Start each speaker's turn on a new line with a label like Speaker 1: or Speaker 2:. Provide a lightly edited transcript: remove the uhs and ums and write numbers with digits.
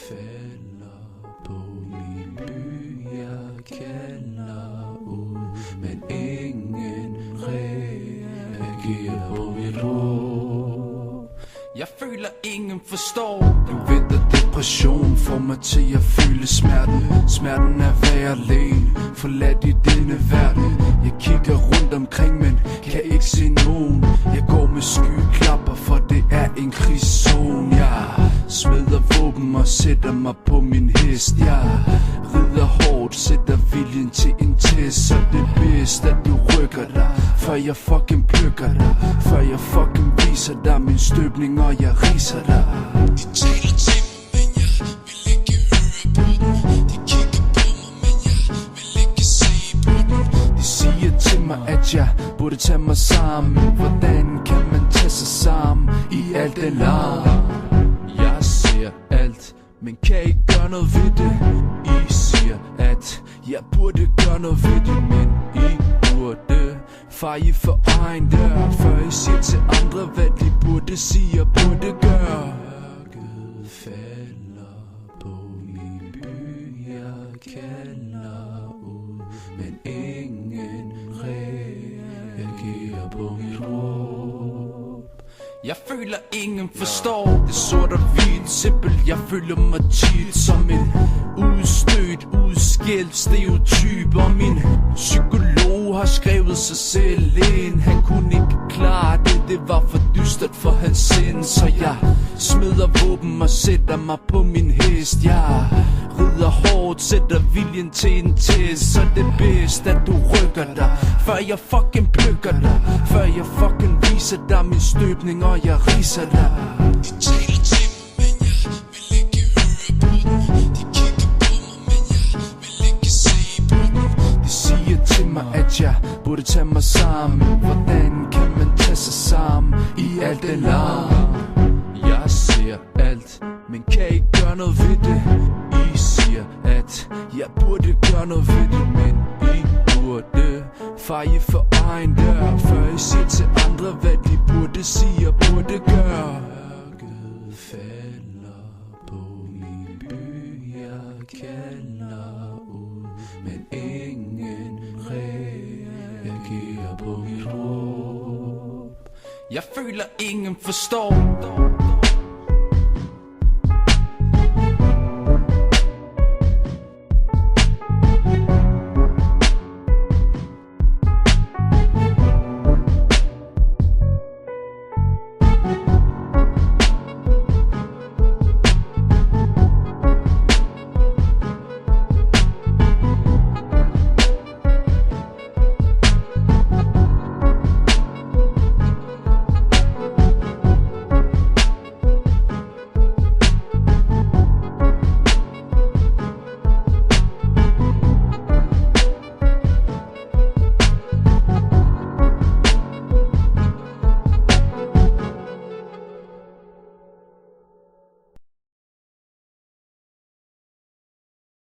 Speaker 1: falder på min by, jeg kalder ud, men ingen reagerer på mit råb. Jeg føler ingen forstår. Den vinterdepression får mig til at føle smerten. Smerten er ved at alene, forladt i denne verden. Jeg kigger rundt omkring, men kan ikke se nogen. Jeg går med skyklapper, for det er en krigszone. Jeg smider våben og sætter mig på min hest. Jeg rider hårdt, sætter viljen til en test. Så det er bedst, at du rykker dig, før jeg fucking plukker dig. Før jeg fucking viser dig min støbning, og jeg riser dig. De taler til mig, men jeg vil ikke høre på dem. De kigger på mig, men jeg vil ikke se på dem. De siger til mig, at jeg burde tage mig sammen. Hvordan kan man tage sig sammen i alt det larm? Jeg ser alt, men kan ikke gøre noget ved det. I siger, at jeg burde gøre noget ved det, men I burde feje for egen dør, før I siger til andre, hvad de burde sige og burde gøre. Mørket falder på min by, jeg kalder ud, men ingen reagerer på mit råb. Jeg føler ingen forstår. Det er sort og hvidt, simpelt. Jeg føler mig tit som en udstødt, udskældt stereotyp. Og min psykolog har skrevet sig selv ind. Han kunne ikke klare det, det var for dystert for hans sind. Så jeg smider våben og sætter mig på min hest. Jeg rider hårdt, sætter viljen til en test. Så det er bedst, at du rykker dig, før jeg fucking plukker dig. Før jeg fucking viser dig min støbning, og jeg riser dig. De taler til mig, men jeg vil ikke høre på dem. De kigger på mig, men jeg vil ikke se på dem. De siger til mig, at jeg burde tage mig sammen. Hvordan kan man tage sig sammen i alt det larm? Jeg ser alt, men kan ikke gøre noget ved det. I siger, at jeg burde gøre noget ved det, men I burde feje for egen dør, før I siger til andre, hvad de burde sige og burde gøre. Mørket falder på min by, jeg kalder ud, men ingen reagerer på mit råb. Jeg føler ingen forstår.